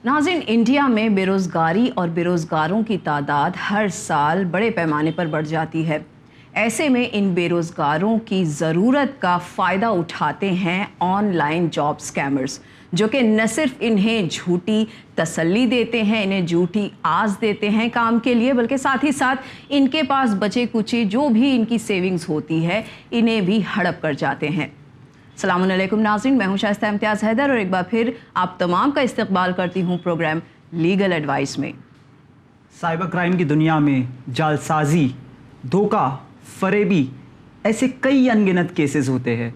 नाज़रीन, इंडिया में बेरोज़गारी और बेरोज़गारों की तादाद हर साल बड़े पैमाने पर बढ़ जाती है। ऐसे में इन बेरोज़गारों की ज़रूरत का फ़ायदा उठाते हैं ऑनलाइन जॉब स्कैमर्स, जो कि न सिर्फ इन्हें झूठी तसल्ली देते हैं, इन्हें झूठी आस देते हैं काम के लिए, बल्कि साथ ही साथ इनके पास बचे कुचे जो भी इनकी सेविंग्स होती है इन्हें भी हड़प कर जाते हैं। अस्सलामुअलैकुम नाज़रीन, मैं हूं शाइस्ता इम्तियाज़ हैदर और एक बार फिर आप तमाम का इस्तकबाल करती हूं प्रोग्राम लीगल एडवाइस में। साइबर क्राइम की दुनिया में जालसाजी, धोखा, फरेबी, ऐसे कई अनगिनत केसेस होते हैं।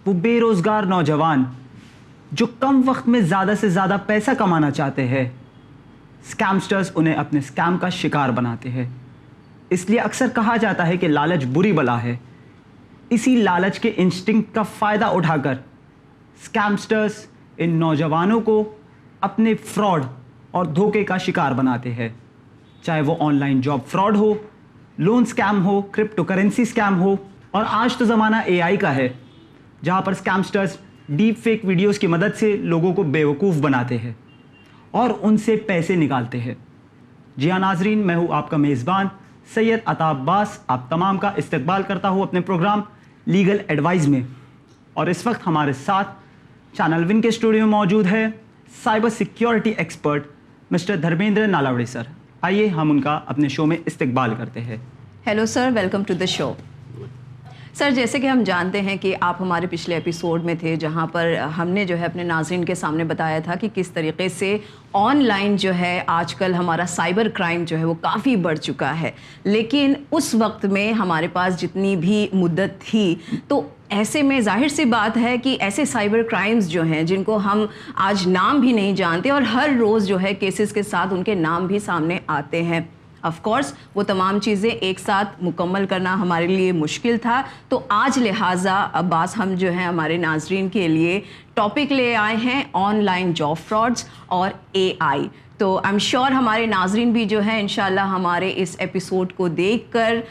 वो बेरोज़गार नौजवान जो कम वक्त में ज़्यादा से ज़्यादा पैसा कमाना चाहते हैं, स्कैमस्टर्स उन्हें अपने स्कैम का शिकार बनाते हैं। इसलिए अक्सर कहा जाता है कि लालच बुरी बला है। इसी लालच के इंस्टिंक्ट का फ़ायदा उठाकर स्कैमस्टर्स इन नौजवानों को अपने फ्रॉड और धोखे का शिकार बनाते हैं, चाहे वो ऑनलाइन जॉब फ्रॉड हो, लोन स्कैम हो, क्रिप्टो करेंसी स्कैम हो, और आज तो ज़माना AI का है, जहाँ पर स्कैमस्टर्स डीप फेक वीडियोज़ की मदद से लोगों को बेवकूफ़ बनाते हैं और उनसे पैसे निकालते हैं। जी हाँ नाजरीन, मैं हूँ आपका मेज़बान सैयद अता अब्बास। आप तमाम का इस्तकबाल करता हूँ अपने प्रोग्राम लीगल एडवाइस में। और इस वक्त हमारे साथ चैनल विन के स्टूडियो में मौजूद है cyber security expert mister Dharmendra Nalawade sir. आइए हम उनका अपने शो में इस्तकबाल करते हैं। Hello sir, welcome to the show. Sir, जैसे कि हम जानते हैं कि आप हमारे पिछले एपिसोड में थे, जहां पर हमने जो है अपने नाज़रीन के सामने बताया था कि किस तरीके से ऑनलाइन जो है आजकल हमारा साइबर क्राइम जो है वो काफ़ी बढ़ चुका है। लेकिन उस वक्त में हमारे पास जितनी भी मुद्दत थी, तो ऐसे में जाहिर सी बात है कि ऐसे साइबर क्राइम्स जो हैं जिनको हम आज नाम भी नहीं जानते और हर रोज़ जो है केसेस के साथ उनके नाम भी सामने आते हैं। ऑफ कोर्स वो तमाम चीज़ें एक साथ मुकम्मल करना हमारे लिए मुश्किल था, तो आज लिहाजा अब्बास हम जो है हमारे नाजरीन के लिए टॉपिक ले आए हैं ऑनलाइन जॉब फ्रॉड्स और AI। तो आई एम श्योर हमारे नाजरीन भी जो है इंशाल्लाह हमारे इस एपिसोड को देखकर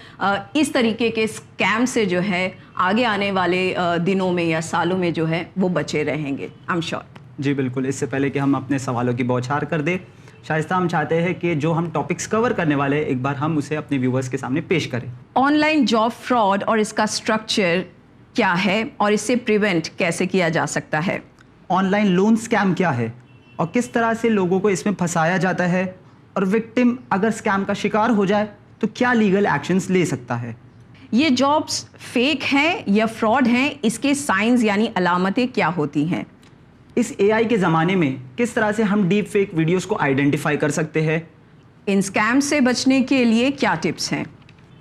इस तरीके के स्कैम से जो है आगे आने वाले दिनों में या सालों में जो है वो बचे रहेंगे, आई एम श्योर। जी बिल्कुल। इससे पहले कि हम अपने सवालों की बौछार कर दें, शाइस्ता, हम चाहते हैं कि जो हम टॉपिक्स कवर करने वाले हैं एक बार हम उसे अपने व्यूवर्स के सामने पेश करें। ऑनलाइन जॉब फ्रॉड और इसका स्ट्रक्चर क्या है और इससे प्रिवेंट कैसे किया जा सकता है? ऑनलाइन लोन स्कैम क्या है और किस तरह से लोगों को इसमें फंसाया जाता है, और विक्टिम अगर स्कैम का शिकार हो जाए तो क्या लीगल एक्शंस ले सकता है? ये जॉब्स फेक हैं या फ्रॉड हैं, इसके साइंस यानी अलामतें क्या होती हैं? इस AI के ज़माने में किस तरह से हम डीप फेक वीडियोस को आइडेंटिफाई कर सकते हैं? इन स्कैम से बचने के लिए क्या टिप्स हैं?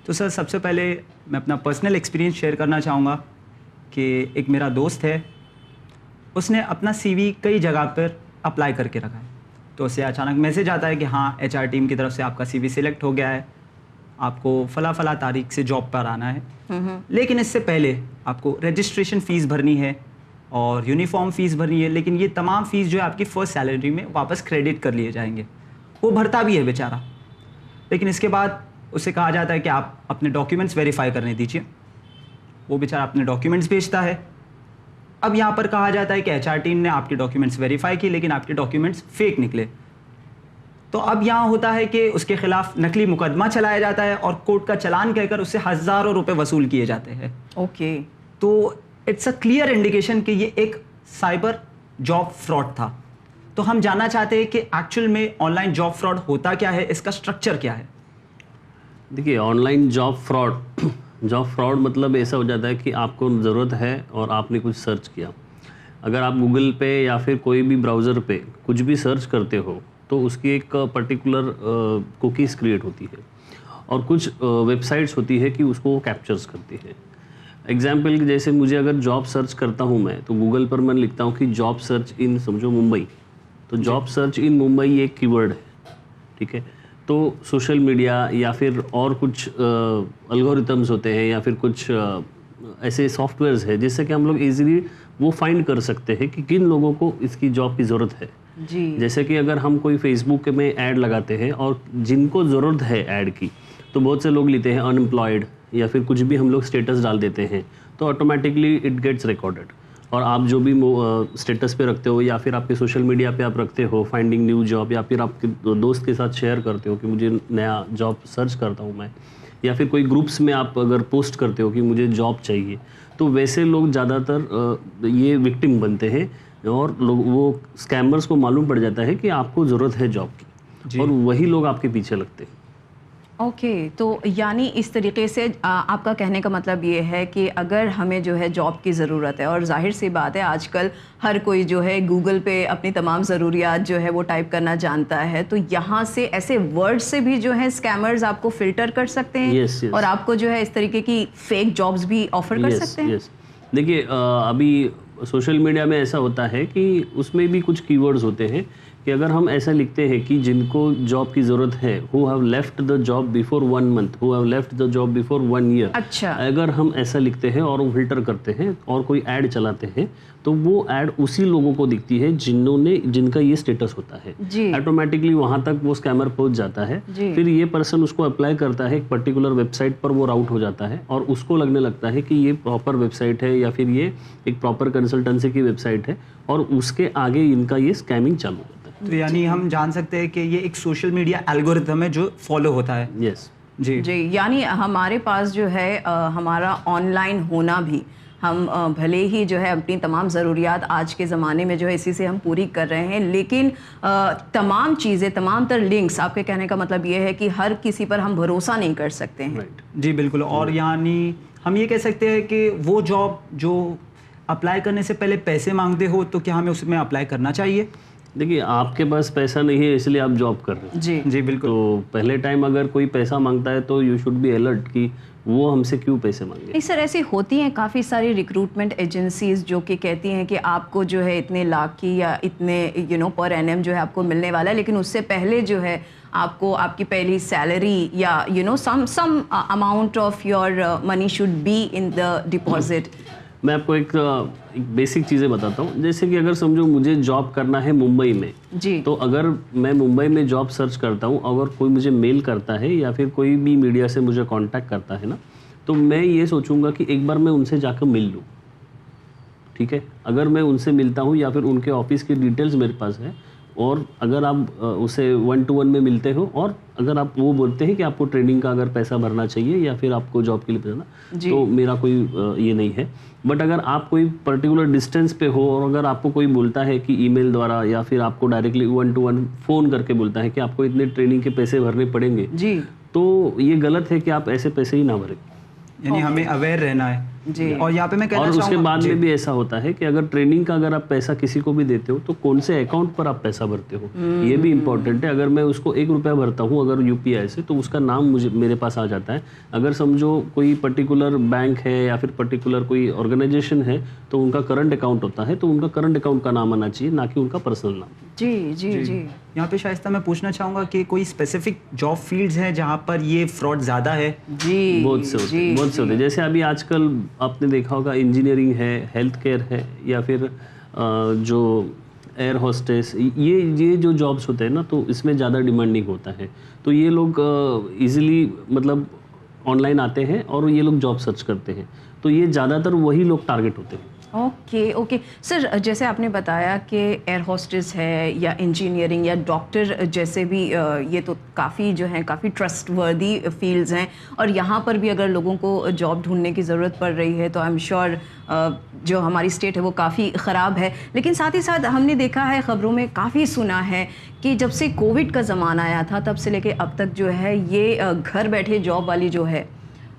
तो सर, सबसे पहले मैं अपना पर्सनल एक्सपीरियंस शेयर करना चाहूँगा कि एक मेरा दोस्त है, उसने अपना CV कई जगह पर अप्लाई करके रखा है, तो उसे अचानक मैसेज आता है कि हाँ HR टीम की तरफ से आपका CV सिलेक्ट हो गया है, आपको फला तारीख से जॉब पर आना है। लेकिन इससे पहले आपको रजिस्ट्रेशन फ़ीस भरनी है और यूनिफॉर्म फ़ीस भरनी है, लेकिन ये तमाम फ़ीस जो है आपकी फ़र्स्ट सैलरी में वापस क्रेडिट कर लिए जाएंगे। वो भरता भी है बेचारा, लेकिन इसके बाद उसे कहा जाता है कि आप अपने डॉक्यूमेंट्स वेरीफाई करने दीजिए। वो बेचारा अपने डॉक्यूमेंट्स भेजता है। अब यहाँ पर कहा जाता है कि HR टीम ने आपके डॉक्यूमेंट्स वेरीफाई किए, लेकिन आपके डॉक्यूमेंट्स फेक निकले। तो अब यहाँ होता है कि उसके खिलाफ नकली मुकदमा चलाया जाता है और कोर्ट का चालान कहकर उससे हज़ारों रुपए वसूल किए जाते हैं। ओके। तो इट्स अ क्लियर इंडिकेशन कि ये एक साइबर जॉब फ्रॉड था। तो हम जानना चाहते हैं कि एक्चुअल में ऑनलाइन जॉब फ्रॉड होता क्या है, इसका स्ट्रक्चर क्या है? देखिए, ऑनलाइन जॉब फ्रॉड मतलब ऐसा हो जाता है कि आपको ज़रूरत है और आपने कुछ सर्च किया। अगर आप गूगल पे या फिर कोई भी ब्राउज़र पे कुछ भी सर्च करते हो तो उसकी एक पर्टिकुलर कुकीज़ क्रिएट होती है और कुछ वेबसाइट्स होती है कि उसको कैप्चर्स करती है। एग्जाम्पल जैसे मुझे अगर जॉब सर्च करता हूँ मैं, तो गूगल पर मैं लिखता हूँ कि जॉब सर्च इन, समझो मुंबई, तो जॉब सर्च इन मुंबई एक कीवर्ड है, ठीक है। तो सोशल मीडिया या फिर और कुछ एल्गोरिथम्स होते हैं या फिर कुछ ऐसे सॉफ्टवेयर्स है जिससे कि हम लोग इजीली वो फाइंड कर सकते हैं कि किन लोगों को इसकी जॉब की ज़रूरत है। जी। जैसे कि अगर हम कोई फेसबुक में ऐड लगाते हैं और जिनको ज़रूरत है ऐड की, तो बहुत से लोग लेते हैं अनएम्प्लॉयड या फिर कुछ भी हम लोग स्टेटस डाल देते हैं, तो ऑटोमेटिकली इट गेट्स रिकॉर्डेड। اور آپ جو بھی اسٹیٹس پہ رکھتے ہو یا پھر آپ کے سوشل میڈیا پہ آپ رکھتے ہو فائنڈنگ نیو جاب، یا پھر آپ کے دوست کے ساتھ شیئر کرتے ہو کہ مجھے نیا جاب سرچ کرتا ہوں میں، یا پھر کوئی گروپس میں آپ اگر پوسٹ کرتے ہو کہ مجھے جاب چاہیے، تو ویسے لوگ زیادہ تر یہ وکٹم بنتے ہیں اور وہ اسکیمرز کو معلوم پڑ جاتا ہے کہ آپ کو ضرورت ہے جاب کی، اور وہی لوگ آپ کے پیچھے لگتے ہیں۔ اوکے، تو یعنی اس طریقے سے آپ کا کہنے کا مطلب یہ ہے کہ اگر ہمیں جو ہے جاب کی ضرورت ہے، اور ظاہر سی بات ہے آج کل ہر کوئی جو ہے گوگل پہ اپنی تمام ضروریات جو ہے وہ ٹائپ کرنا جانتا ہے، تو یہاں سے ایسے ورڈ سے بھی جو ہے اسکیمرز آپ کو فلٹر کر سکتے ہیں اور آپ کو جو ہے اس طریقے کی فیک جابز بھی آفر کر سکتے ہیں؟ دیکھیے ابھی سوشل میڈیا میں ایسا ہوتا ہے کہ اس میں بھی کچھ کی ورڈز ہوتے ہیں کہ اگر ہم ایسا لکھتے ہیں کہ جن کو جاب کی ضرورت ہے who have left the job before 1 month, who have left the job before 1 year، اچھا، اگر ہم ایسا لکھتے ہیں اور وہ فلٹر کرتے ہیں اور کوئی ایڈ چلاتے ہیں تو وہ ایڈ اسی لوگوں کو دکھتی ہے جن کا یہ اسٹیٹس ہوتا ہے، آٹومیٹکلی وہاں تک وہ اسکیمر پہنچ جاتا ہے، پھر یہ پرسن اس کو اپلائی کرتا ہے ایک پرٹیکولر ویب سائٹ پر، وہ راؤٹ ہو جاتا ہے اور اس کو لگنے لگتا ہے کہ یہ پراپر ویب سائٹ ہے یا پھر یہ ایک پراپر کنسلٹنسی کی ویب سائٹ ہے، اور اس کے آگے ان کا یہ اسکیمنگ چالو ہوتا ہے۔ تو یعنی ہم جان سکتے ہیں کہ یہ ایک سوشل میڈیا الگورتھم ہے جو فالو ہوتا ہے۔ یس جی جی، یعنی ہمارے پاس جو ہے ہمارا آن لائن ہونا بھی، ہم بھلے ہی جو ہے اپنی تمام ضروریات آج کے زمانے میں جو ہے اسی سے ہم پوری کر رہے ہیں، لیکن تمام چیزیں، تمام تر لنکس، آپ کے کہنے کا مطلب یہ ہے کہ ہر کسی پر ہم بھروسہ نہیں کر سکتے ہیں۔ جی بالکل، اور یعنی ہم یہ کہہ سکتے ہیں کہ وہ جاب جو اپلائی کرنے سے پہلے پیسے مانگتے ہو تو کیا ہمیں اس میں اپلائی کرنا چاہیے؟ دیکھیے آپ کے پاس پیسہ نہیں ہے اس لیے آپ جاب کر رہے ہیں، جی جی بالکل، تو پہلے ٹائم اگر کوئی پیسہ مانگتا ہے تو یو شوڈ بی الرٹ کہ وہ ہم سے کیوں پیسے مانگے۔ نہیں سر، ایسی ہوتی ہیں کافی ساری ریکروٹمنٹ ایجنسیز جو کہ کہتی ہیں کہ آپ کو جو ہے اتنے لاکھ کی یا اتنے پر اینم جو ہے آپ کو ملنے والا ہے، لیکن اس سے پہلے جو ہے آپ کو آپ کی پہلی سیلری یا some amount of your money should be in the deposit. میں آپ کو ایک بیسک چیزیں بتاتا ہوں، جیسے کہ اگر سمجھو مجھے جاب کرنا ہے ممبئی میں، جی، تو اگر میں ممبئی میں جاب سرچ کرتا ہوں، اگر کوئی مجھے میل کرتا ہے یا پھر کوئی بھی میڈیا سے مجھے کانٹیکٹ کرتا ہے نا، تو میں یہ سوچوں گا کہ ایک بار میں ان سے جا کر مل لوں، ٹھیک ہے؟ اگر میں ان سے ملتا ہوں یا پھر ان کے آفس کی ڈیٹیلز میرے پاس ہے، اور اگر آپ اسے 1 to 1 میں ملتے ہو، اور اگر آپ وہ بولتے ہیں کہ آپ کو ٹریننگ کا اگر پیسہ بھرنا چاہیے یا پھر آپ کو جاب کے لیے پیسہ، تو میرا کوئی یہ نہیں ہے۔ بٹ اگر آپ کوئی پرٹیکولر ڈسٹینس پہ ہو اور اگر آپ کو کوئی بولتا ہے کہ ای میل دوارا یا پھر آپ کو ڈائریکٹلی 1 to 1 فون کر کے بولتا ہے کہ آپ کو اتنے ٹریننگ کے پیسے بھرنے پڑیں گے، جی، تو یہ غلط ہے کہ آپ ایسے پیسے ہی نہ بھریں، یعنی ہمیں اویئر رہنا ہے۔ جی، اور یہاں پہ میں کہنا اور چاہوں اس گا، کے بعد میں بھی ایسا ہوتا ہے کہ اگر ٹریننگ کا اگر آپ پیسہ کسی کو بھی دیتے ہو تو کون سے اکاؤنٹ پر آپ پیسہ بھرتے ہو، یہ بھی امپورٹنٹ ہے۔ اگر میں اس کو 1 روپیہ بھرتا ہوں اگر یو پی آئی سے، تو اس کا نام میرے پاس آ جاتا ہے۔ اگر سمجھو کوئی پرٹیکولر بینک ہے یا پھر پرٹیکولر کوئی آرگنائزیشن ہے تو ان کا کرنٹ اکاؤنٹ ہوتا ہے، تو ان کا کرنٹ اکاؤنٹ کا نام آنا چاہیے، نہ کہ ان کا پرسنل نام۔ جی جی جی، یہاں پہ شائستہ میں پوچھنا چاہوں گا کہ کوئی اسپیسیفک جاب فیلڈز ہیں جہاں پر یہ فراڈ زیادہ ہے؟ جی، بہت سے ہوتے ہیں، بہت سے ہوتے ہیں۔ جیسے ابھی آج کل آپ نے دیکھا ہوگا انجینئرنگ ہے، ہیلتھ کیئر ہے، یا پھر جو ایئر ہوسٹس، یہ جو جابس ہوتے ہیں نا، تو اس میں زیادہ ڈیمانڈنگ ہوتا ہے، تو یہ لوگ ایزیلی مطلب آن لائن آتے ہیں اور یہ لوگ جاب سرچ کرتے ہیں، تو یہ زیادہ تر وہی لوگ ٹارگٹ ہوتے ہیں۔ اوکے سر، جیسے آپ نے بتایا کہ ایئر ہوسٹس ہے یا انجینئرنگ یا ڈاکٹر جیسے بھی، یہ تو کافی جو ہیں کافی ٹرسٹ وردی فیلڈز ہیں، اور یہاں پر بھی اگر لوگوں کو جاب ڈھونڈنے کی ضرورت پڑ رہی ہے تو آئی ایم شیور جو ہماری اسٹیٹ ہے وہ کافی خراب ہے۔ لیکن ساتھ ہی ساتھ ہم نے دیکھا ہے، خبروں میں کافی سنا ہے کہ جب سے کووڈ کا زمانہ آیا تھا تب سے لے کے اب تک جو ہے یہ گھر بیٹھے جاب والی جو ہے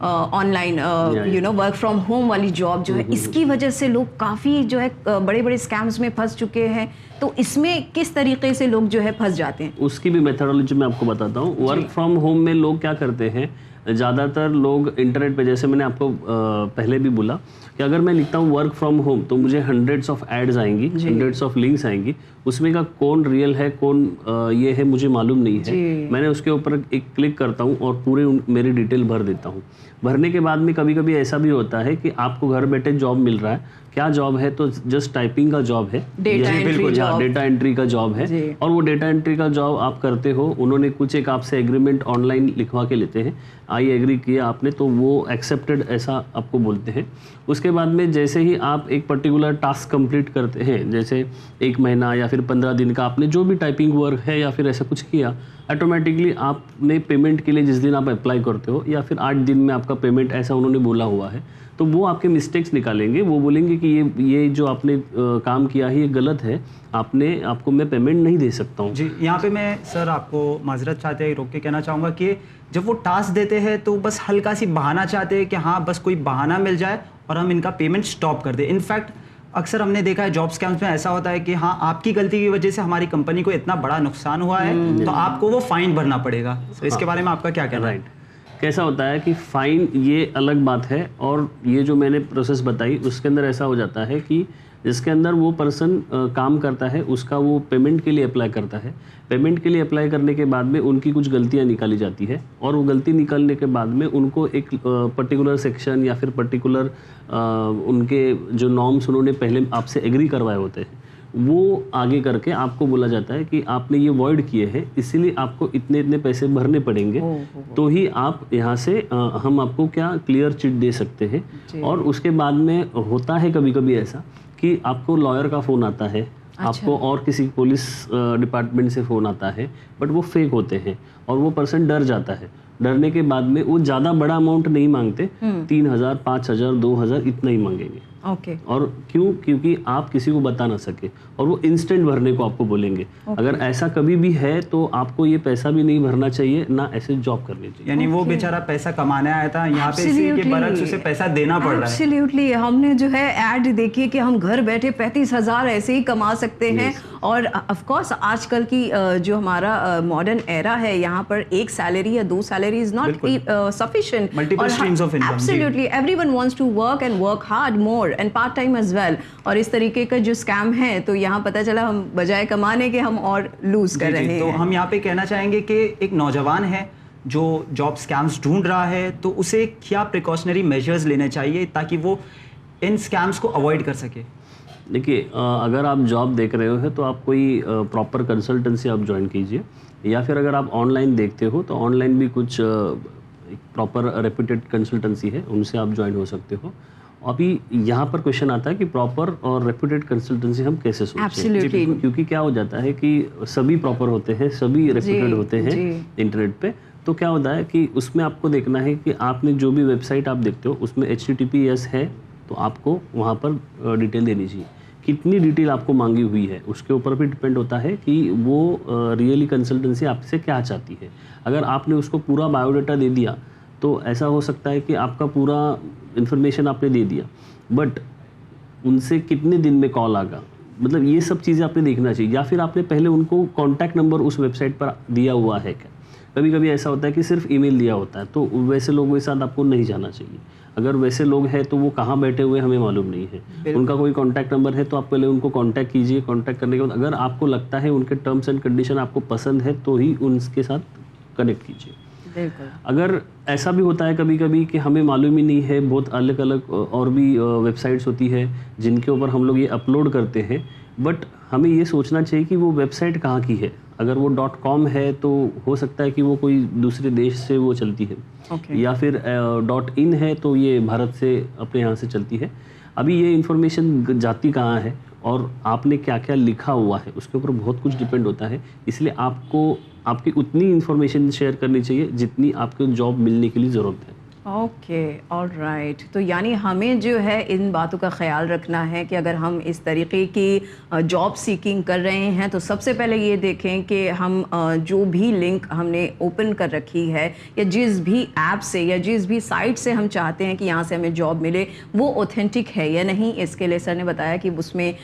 on line work from home والی جاب جو ہے، اس کی وجہ سے لوگ کافی جو ہے بڑے بڑے اسکیمز میں پھنس چکے ہیں، تو اس میں کس طریقے سے لوگ جو ہے پھنس جاتے ہیں؟ اس کی بھی میتھڈولوجی میں آپ کو بتاتا ہوں۔ ورک فرام ہوم میں لوگ کیا کرتے ہیں، زیادہ تر لوگ انٹرنیٹ پہ، جیسے میں نے آپ کو پہلے بھی بولا کہ اگر میں لکھتا ہوں ورک فرام ہوم تو مجھے ہنڈریڈس آف ایڈز آئیں گی، ہنڈریڈس آف لنکس آئیں گی، اس میں کا کون ریئل ہے کون یہ ہے مجھے معلوم نہیں ہے۔ میں نے اس کے اوپر ایک کلک کرتا ہوں اور پورے میری ڈیٹیل بھر دیتا ہوں۔ بھرنے کے بعد میں کبھی کبھی ایسا بھی ہوتا ہے کہ آپ کو گھر بیٹھے جاب مل رہا ہے کہ क्या जॉब है, तो जस्ट टाइपिंग का जॉब है, Data entry job. Data entry का जॉब है। जी। और वो डेटा एंट्री का जॉब आप करते हो, उन्होंने कुछ एक आपसे एग्रीमेंट ऑनलाइन लिखवा के लेते हैं, आई एग्री किया आपने तो वो एक्सेप्टेड ऐसा आपको बोलते हैं। उसके बाद में जैसे ही आप एक पर्टिकुलर टास्क कंप्लीट करते हैं, जैसे 1 महीना या फिर 15 दिन का आपने जो भी टाइपिंग वर्क है या फिर ऐसा कुछ किया, ऑटोमेटिकली आपने पेमेंट के लिए जिस दिन आप अप्लाई करते हो या फिर 8 दिन में आपका पेमेंट ऐसा उन्होंने बोला हुआ है, तो वो आपके मिस्टेक्स निकालेंगे। वो बोलेंगे कि ये जो आपने काम किया है ये गलत है, आपको मैं पेमेंट नहीं दे सकता हूँ। जी, यहाँ पे मैं सर आपको माजरत चाहते हैं रोक के कहना चाहूँगा कि जब वो टास्क देते हैं तो बस हल्का सी बहाना चाहते हैं कि हाँ बस कोई बहाना मिल जाए और हम इनका पेमेंट स्टॉप कर दें। इनफैक्ट अक्सर हमने देखा है जॉब स्कैम्स में ऐसा होता है कि हाँ आपकी गलती की वजह से हमारी कंपनी को इतना बड़ा नुकसान हुआ है तो आपको वो फाइन भरना पड़ेगा। तो इसके बारे में आपका क्या कहना है? राइट, कैसा होता है कि फ़ाइन ये अलग बात है, और ये जो मैंने प्रोसेस बताई उसके अंदर ऐसा हो जाता है कि जिसके अंदर वो पर्सन काम करता है उसका वो पेमेंट के लिए अप्लाई करता है। पेमेंट के लिए अप्लाई करने के बाद में उनकी कुछ गलतियां निकाली जाती है, और वो गलती निकालने के बाद में उनको एक पर्टिकुलर सेक्शन या फिर पर्टिकुलर उनके जो नॉर्म्स उन्होंने पहले आपसे एग्री करवाए होते हैं वो आगे करके आपको बोला जाता है कि आपने ये वॉइड किए हैं, इसीलिए आपको इतने इतने पैसे भरने पड़ेंगे, तो ही आप यहाँ से हम आपको क्या क्लियर चिट दे सकते हैं। और उसके बाद में होता है कभी कभी ऐसा कि आपको लॉयर का फ़ोन आता है, आपको और किसी पुलिस डिपार्टमेंट से फ़ोन आता है, बट वो फेक होते हैं और वो पर्सन डर जाता है। डरने के बाद में वो ज़्यादा बड़ा अमाउंट नहीं मांगते, 3,000, 5,000, 2,000 इतना ही मांगेंगे। ओके। और क्यों? क्योंकि आप किसी को बता ना सके, और वो इंस्टेंट भरने को आपको बोलेंगे। अगर ऐसा कभी भी है तो आपको ये पैसा भी नहीं भरना चाहिए, ना ऐसे जॉब करनी चाहिए। यानी वो बेचारा पैसा कमाने आया था, यहाँ पे इसी के बरक्स उसे पैसा देना पड़ रहा है। एब्सोल्युटली, हमने जो है ऐड देखी कि हम घर बैठे 35,000 ऐसे ही कमा सकते हैं। और ऑफ कोर्स आजकल की जो हमारा मॉडर्न एरा है, यहाँ पर एक सैलरी या 2 salary is not sufficient. Multiple streams of income, absolutely, everyone wants to work and work hard more and part time as well. और इस तरीके का जो स्कैम है, तो यहाँ पता चला हम बजाय कमाने के हम और लूज कर रहे हैं। तो हम यहाँ पे कहना चाहेंगे कि एक नौजवान है जो जॉब स्कैम्स ढूंढ रहा है, तो उसे क्या प्रिकॉशनरी मेजर्स लेने चाहिए ताकि वो इन स्कैम्स को अवॉइड कर सके? देखिए, अगर आप जॉब देख रहे हो तो आप कोई प्रॉपर कंसल्टेंसी आप ज्वाइन कीजिए, या फिर अगर आप ऑनलाइन देखते हो तो ऑनलाइन भी कुछ प्रॉपर रेप्यूटेड कंसल्टेंसी है, उनसे आप ज्वाइन हो सकते हो। अभी यहाँ पर क्वेश्चन आता है कि प्रॉपर और रेप्यूटेड कंसल्टेंसी हम कैसे सोचें, क्योंकि क्या हो जाता है कि सभी प्रॉपर होते हैं, सभी रेप्यूटेड होते हैं इंटरनेट पे। तो क्या होता है कि उसमें आपको देखना है कि आपने जो भी वेबसाइट आप देखते हो उसमें HTTPS है, तो आपको वहाँ पर डिटेल देनी चाहिए। कितनी डिटेल आपको मांगी हुई है उसके ऊपर भी डिपेंड होता है कि वो रियली कंसल्टेंसी आपसे क्या चाहती है। अगर आपने उसको पूरा बायोडाटा दे दिया तो ऐसा हो सकता है कि आपका पूरा इन्फॉर्मेशन आपने दे दिया, बट उनसे कितने दिन में कॉल आएगा, मतलब ये सब चीज़ें आपने देखना चाहिए। या फिर आपने पहले उनको कॉन्टैक्ट नंबर उस वेबसाइट पर दिया हुआ है क्या? कभी कभी ऐसा होता है कि सिर्फ ईमेल दिया होता है, तो वैसे लोगों के साथ आपको नहीं जाना चाहिए। अगर वैसे लोग हैं तो वो कहाँ बैठे हुए हमें मालूम नहीं है, उनका कोई कॉन्टैक्ट नंबर है तो आप पहले उनको कॉन्टैक्ट कीजिए। कॉन्टैक्ट करने के बाद अगर आपको लगता है उनके टर्म्स एंड कंडीशन आपको पसंद है तो ही उनके साथ कनेक्ट कीजिए। अगर ऐसा भी होता है कभी कभी कि हमें मालूम ही नहीं है, बहुत अलग अलग और भी वेबसाइट्स होती है जिनके ऊपर हम लोग ये अपलोड करते हैं, बट हमें ये सोचना चाहिए कि वो वेबसाइट कहाँ की है। अगर वो .com है तो हो सकता है कि वो कोई दूसरे देश से वो चलती है, या फिर .in है तो ये भारत से अपने यहाँ से चलती है। अभी ये इन्फॉर्मेशन जाती कहाँ है और आपने क्या क्या लिखा हुआ है उसके ऊपर बहुत कुछ डिपेंड होता है। इसलिए आपको आपकी उतनी इन्फॉर्मेशन शेयर करनी चाहिए जितनी आपको जॉब मिलने के लिए ज़रूरत है। Okay, alright. तो यानी हमें जो है इन बातों का ख्याल रखना है कि अगर हम इस तरीके की जॉब सीकिंग कर रहे हैं तो सबसे पहले ये देखें कि हम जो भी लिंक हमने ओपन कर रखी है या जिस भी ऐप से या जिस भी साइट से हम चाहते हैं कि यहाँ से हमें जॉब मिले वो ऑथेंटिक है या नहीं। इसके लिए सर ने बताया कि उसमें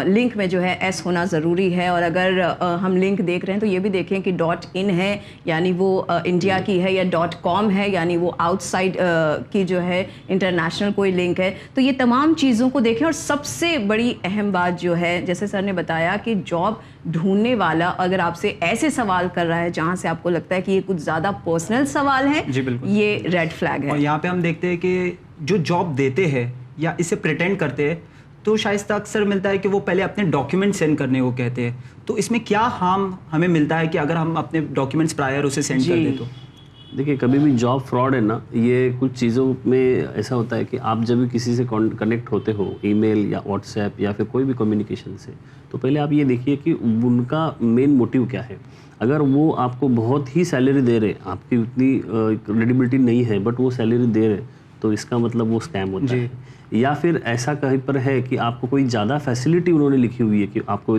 लिंक में जो है S होना ज़रूरी है। और अगर हम लिंक देख रहे हैं तो ये भी देखें कि .in है यानी वो इंडिया की है, या .com है यानी वो आउटसाइड की जो है इंटरनेशनल कोई लिंक है। तो ये तमाम चीज़ों को देखें। और सबसे बड़ी अहम बात जो है, जैसे सर ने बताया कि जॉब ढूंढने वाला अगर आपसे ऐसे सवाल कर रहा है जहां से आपको लगता है कि ये कुछ ज़्यादा पर्सनल सवाल है, ये रेड फ्लैग है। और यहाँ पे हम देखते हैं कि जो जॉब देते हैं या इसे प्रिटेंड करते हैं تو شائستہ اکثر ملتا ہے کہ وہ پہلے اپنے ڈاکیومنٹ سینڈ کرنے کو کہتے ہیں. تو اس میں کیا ہارم ہمیں ملتا ہے کہ اگر ہم اپنے ڈاکیومنٹس پرائر اسے سینڈ کر دیں تو؟ دیکھیے کبھی بھی جاب فراڈ ہے نا, یہ کچھ چیزوں میں ایسا ہوتا ہے کہ آپ جب بھی کسی سے کنیکٹ ہوتے ہو ای میل یا واٹس ایپ یا پھر کوئی بھی کمیونیکیشن سے, تو پہلے آپ یہ دیکھیے کہ ان کا مین موٹیو کیا ہے. اگر وہ آپ کو بہت ہی سیلری دے رہے, آپ کی اتنی کریڈیبلٹی نہیں ہے بٹ وہ سیلری دے رہے, تو اس کا مطلب وہ اسکیم ہوتا ہے. یا پھر ایسا کہیں پر ہے کہ آپ کو کوئی زیادہ فیسلٹی انہوں نے لکھی ہوئی ہے کہ آپ کو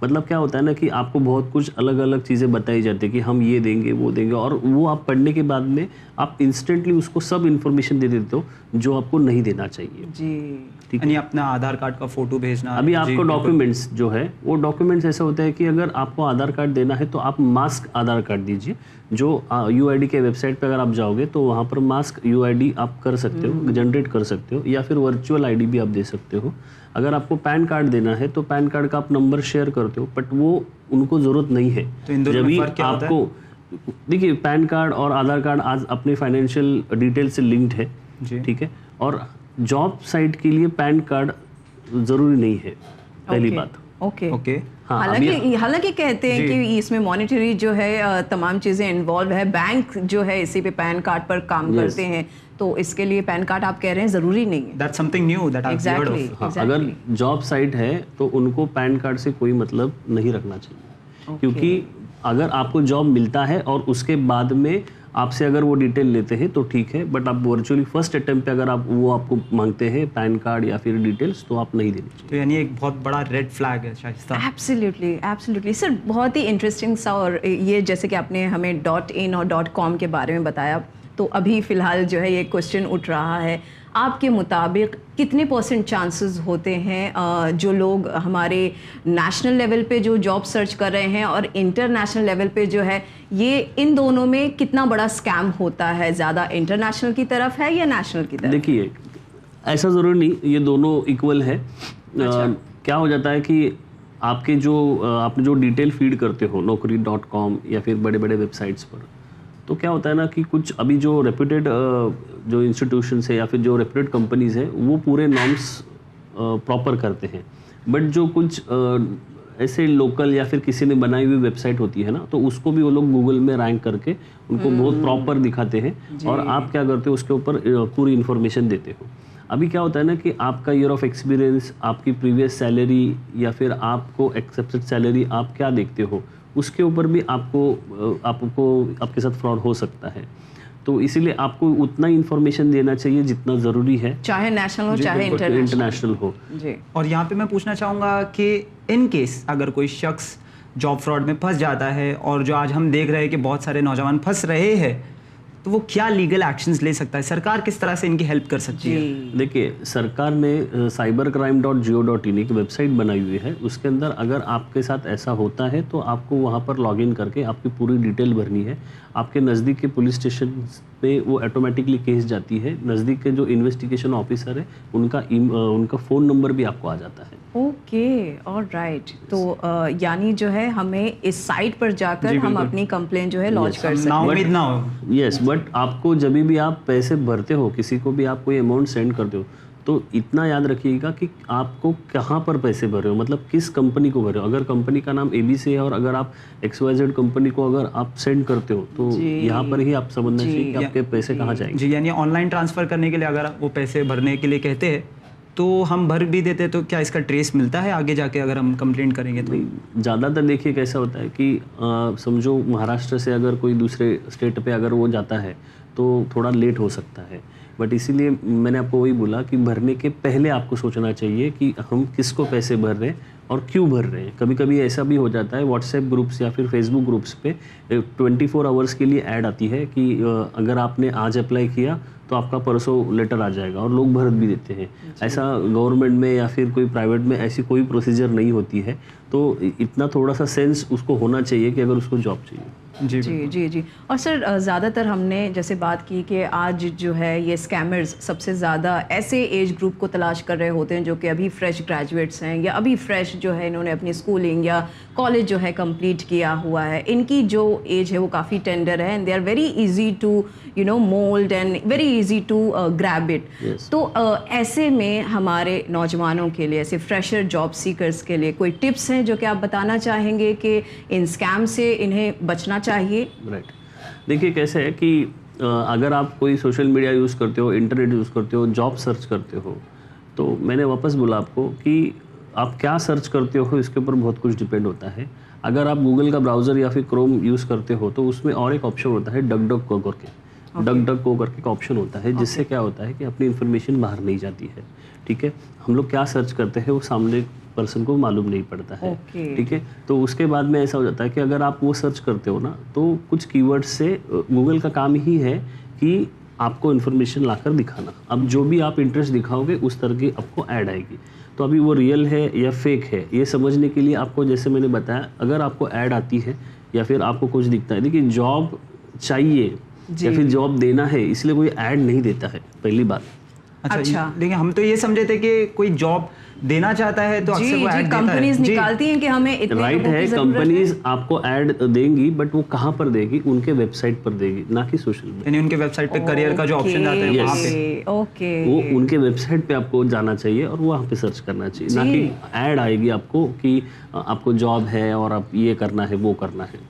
مطلب کیا ہوتا ہے نا کہ آپ کو بہت کچھ الگ الگ چیزیں بتائی جاتی ہیں کہ ہم یہ دیں گے وہ دیں گے, اور وہ آپ پڑھنے کے بعد میں آپ انسٹنٹلی اس کو سب انفارمیشن دے دیتے ہو جو آپ کو نہیں دینا چاہیے. جی, یعنی اپنا آدھار کارڈ کا فوٹو بھیجنا. ابھی آپ کو ڈاکیومنٹس جو ہے وہ ڈاکیومنٹس ایسا ہوتا ہے کہ اگر آپ کو آدھار کارڈ دینا ہے تو آپ ماسک آدھار کارڈ دیجیے, جو یو آئی ڈی کے ویب سائٹ پہ اگر آپ جاؤ گے تو وہاں پر ماسک یو آئی ڈی آپ کر سکتے ہو, جنریٹ کر سکتے ہو, یا پھر ورچوئل آئی ڈی بھی آپ دے سکتے ہو. اگر آپ کو پین کارڈ دینا ہے تو پین کارڈ کا آپ نمبر شیئر کرتے ہو, بٹ وہ ان کو ضرورت نہیں ہے. جبھی آپ کو دیکھیے پین کارڈ اور آدھار کارڈ آج اپنے فائنینشیل ڈیٹیل سے لنکڈ ہے, ٹھیک ہے, اور جاب سائٹ کے لیے پین کارڈ ضروری نہیں ہے, پہلی بات. اوکے. حالانکہ کہتے ہیں کہ اس میں مانیٹری جو ہے تمام چیزیں انوالو ہے, بینک جو ہے اسی پہ پین کارڈ پر کام کرتے ہیں, تو اس کے لیے پین کارڈ آپ کہہ رہے ہیں ضروری نہیں ہے. That's something new that I've heard of. اگر جاب سائٹ ہے تو ان کو پین کارڈ سے کوئی مطلب نہیں رکھنا چاہیے, کیونکہ اگر آپ کو جاب ملتا ہے اور اس کے بعد میں آپ سے اگر وہ ڈیٹیل لیتے ہیں تو ٹھیک ہے, بٹ آپ ورچولی فرسٹ اٹیمپٹ پہ اگر وہ آپ کو مانگتے ہیں پین کارڈ یا پھر ڈیٹیلس تو آپ نہیں دینی چاہیے. تو یعنی ایک بہت بڑا ریڈ فلیگ ہے شائستہ. ایبسلیوٹلی سر, بہت ہی انٹرسٹنگ سا. اور یہ جیسے کہ آپ نے ہمیں .in اور .com کے بارے میں بتایا, تو ابھی فی الحال جو ہے یہ کوشچن اٹھ رہا ہے, آپ کے مطابق کتنے % چانسز ہوتے ہیں جو لوگ ہمارے نیشنل لیول پہ جو جاب سرچ کر رہے ہیں اور انٹرنیشنل لیول پہ جو ہے, یہ ان دونوں میں کتنا بڑا اسکیم ہوتا ہے, زیادہ انٹرنیشنل کی طرف ہے یا نیشنل کی طرف؟ دیکھیے ایسا ضروری نہیں, یہ دونوں ایکول ہے. کیا ہو جاتا ہے کہ آپ کے آپ جو ڈیٹیل فیڈ کرتے ہو naukri.com یا پھر بڑے بڑے ویب سائٹس پر, تو کیا ہوتا ہے نا کہ کچھ ابھی جو ریپیوٹیڈ جو انسٹیٹیوشنس ہے یا پھر جو ریپیوٹیڈ کمپنیز ہیں وہ پورے نارمس پراپر کرتے ہیں, بٹ جو کچھ ایسے لوکل یا پھر کسی نے بنائی ہوئی ویب سائٹ ہوتی ہے نا, تو اس کو بھی وہ لوگ گوگل میں رینک کر کے ان کو بہت پراپر دکھاتے ہیں, اور آپ کیا کرتے ہو اس کے اوپر پوری انفارمیشن دیتے ہو. ابھی کیا ہوتا ہے نا کہ آپ کا ایئر آف ایکسپیرینس, آپ کی پریویس سیلری یا پھر آپ کو ایکسیپٹڈ سیلری آپ کیا دیکھتے ہو, اس کے اوپر بھی آپ کے ساتھ فراڈ ہو سکتا ہے. تو اسی لیے آپ کو اتنا انفارمیشن دینا چاہیے جتنا ضروری ہے, چاہے نیشنل ہو چاہے انٹرنیشنل ہو. اور یہاں پہ میں پوچھنا چاہوں گا کہ ان کیس اگر کوئی شخص جاب فراڈ میں پھنس جاتا ہے, اور جو آج ہم دیکھ رہے ہیں کہ بہت سارے نوجوان پھنس رہے ہیں, تو وہ کیا لیگل ایکشنز لے سکتا ہے, سرکار کس طرح سے ان کی ہیلپ کر سکتی ہے؟ دیکھیے سرکار نے cybercrime.go.in ایک ویب سائٹ بنائی ہوئی ہے, اس کے اندر اگر آپ کے ساتھ ایسا ہوتا ہے تو آپ کو وہاں پر لاگ ان کر کے آپ کی پوری ڈیٹیل بھرنی ہے. آپ کے نزدیک کے پولیس اسٹیشن پہ وہ آٹومیٹکلی کیس جاتی ہے, نزدیک کے جو انویسٹیگیشن آفیسر ہے ان کا فون نمبر بھی آپ کو آ جاتا ہے. Okay, all right. تو یعنی جو ہے ہمیں اس سائٹ پر جا کر ہم اپنی کمپلین جو ہے لانچ کر سکتے ہیں. یس, بٹ آپ کو جب بھی آپ پیسے بھرتے ہو, کسی کو بھی آپ کوئی اماؤنٹ سینڈ کرتے ہو, تو اتنا یاد رکھیے گا کہ آپ کو کہاں پر پیسے بھرے ہو, مطلب کس کمپنی کو بھرے ہو. اگر کمپنی کا نام ABC ہے اور اگر آپ XYZ کمپنی کو اگر آپ سینڈ کرتے ہو, تو یہاں پر ہی آپ سمجھنا چاہیے کہ آپ کے پیسے کہاں جائیں گے. جی, یعنی آن لائن ٹرانسفر کرنے کے لیے اگر وہ پیسے بھرنے کے لیے کہتے ہیں تو ہم بھر بھی دیتے, تو کیا اس کا ٹریس ملتا ہے آگے جا کے اگر ہم کمپلینٹ کریں گے؟ تو زیادہ تر دیکھیے کیسا ہوتا ہے کہ سمجھو مہاراشٹر سے اگر کوئی دوسرے اسٹیٹ پہ اگر وہ جاتا ہے تو تھوڑا لیٹ ہو سکتا ہے, بٹ اسی لیے میں نے آپ کو وہی بولا کہ بھرنے کے پہلے آپ کو سوچنا چاہیے کہ ہم کس کو پیسے بھر رہے ہیں اور کیوں بھر رہے ہیں. کبھی کبھی ایسا بھی ہو جاتا ہے واٹس ایپ گروپس یا پھر فیس بک گروپس پہ 24 آورس کے لیے ایڈ آتی ہے کہ اگر آپ نے آج اپلائی کیا تو آپ کا پرسوں لیٹر آ جائے گا, اور لوگ بھر بھی دیتے ہیں. ایسا گورنمنٹ میں یا پھر کوئی پرائیویٹ میں ایسی کوئی پروسیجر نہیں ہوتی ہے, تو اتنا تھوڑا سا سینس اس کو ہونا چاہیے کہ اگر اس کو جاب چاہیے. जी जी जी जी। और सर ज़्यादातर हमने जैसे बात की कि आज जो है ये स्कैमर्स सबसे ज़्यादा ऐसे एज ग्रुप को तलाश कर रहे होते हैं जो कि अभी फ्रेश ग्रेजुएट्स हैं या अभी फ्रेश जो है इन्होंने अपनी स्कूलिंग या कॉलेज जो है कंप्लीट किया हुआ है। इनकी जो एज है वो काफ़ी टेंडर है and they are very easy to mould and very easy to grab it. तो ऐसे में हमारे नौजवानों के लिए, ऐसे फ्रेशर जॉब सीकर्स के लिए कोई टिप्स हैं जो कि आप बताना चाहेंगे कि इन स्कैम से इन्हें बचना चाहिए? राइट, देखिए कैसे है कि अगर आप कोई सोशल मीडिया यूज़ करते हो, इंटरनेट यूज़ करते हो, जॉब सर्च करते हो, तो मैंने वापस बोला आपको कि आप क्या सर्च करते हो इसके ऊपर बहुत कुछ डिपेंड होता है। अगर आप गूगल का ब्राउज़र या फिर क्रोम यूज़ करते हो तो उसमें और एक ऑप्शन होता है डक डक को करके, डक डक को करके का ऑप्शन होता है, जिससे क्या होता है कि अपनी इन्फॉर्मेशन बाहर नहीं जाती है। ठीक है, हम लोग क्या सर्च करते हैं वो सामने पर्सन को मालूम नहीं पड़ता है। ठीक है, तो उसके बाद में ऐसा हो जाता है कि अगर आप वो सर्च करते हो ना तो कुछ कीवर्ड्स से गूगल का काम ही है कि आपको इन्फॉर्मेशन लाकर दिखाना। अब जो भी आप इंटरेस्ट दिखाओगे उस तरह की आपको ऐड आएगी। तो अभी वो रियल है या फेक है ये समझने के लिए आपको, जैसे मैंने बताया, अगर आपको ऐड आती है या फिर आपको कुछ दिखता है, देखिए जॉब चाहिए या फिर जॉब देना है इसलिए कोई ऐड नहीं देता है, पहली बात। अच्छा, लेकिन हम तो ये समझे थे कि कोई जॉब देना चाहता है तो अक्सर वो ऐड देता है। कंपनीज निकालती हैं कि हमें इतने राइट है, कंपनीज आपको ऐड देंगी, बट वो कहाँ पर देगी? उनके वेबसाइट पर देगी, ना कि सोशल मीडिया। यानी उनके वेबसाइट पे करियर का जो ऑप्शन आता है वहाँ पे, ओके, वो उनके वेबसाइट पे आपको जाना चाहिए और वहाँ पे सर्च करना चाहिए, ना कि ऐड आएगी आपको कि आपको जॉब है और आप ये करना है वो करना है।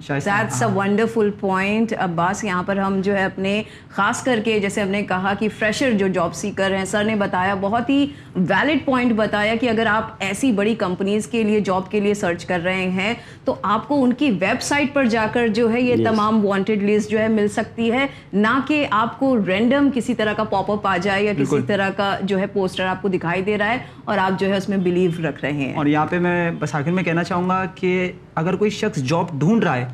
That's a wonderful point Abbas. यहाँ पर हम जो है अपने ख़ास करके जैसे हमने कहा कि फ्रेशर जो जॉब सीकर हैं, सर ने बताया, बहुत ही वैलिड पॉइंट बताया कि अगर आप ऐसी बड़ी कंपनीज़ के लिए जॉब के लिए सर्च कर रहे हैं तो आपको उनकी वेबसाइट पर जाकर जो है ये तमाम वांटेड लिस्ट जो है मिल सकती है, ना कि आपको रैंडम किसी तरह का पॉपअप आ जाए या किसी तरह का जो है पोस्टर आपको दिखाई दे रहा है और आप जो है उसमें बिलीव रख रहे हैं। और यहाँ पे मैं बस आखिर में कहना चाहूँगा कि अगर कोई शख्स जॉब ढूंढ रहा है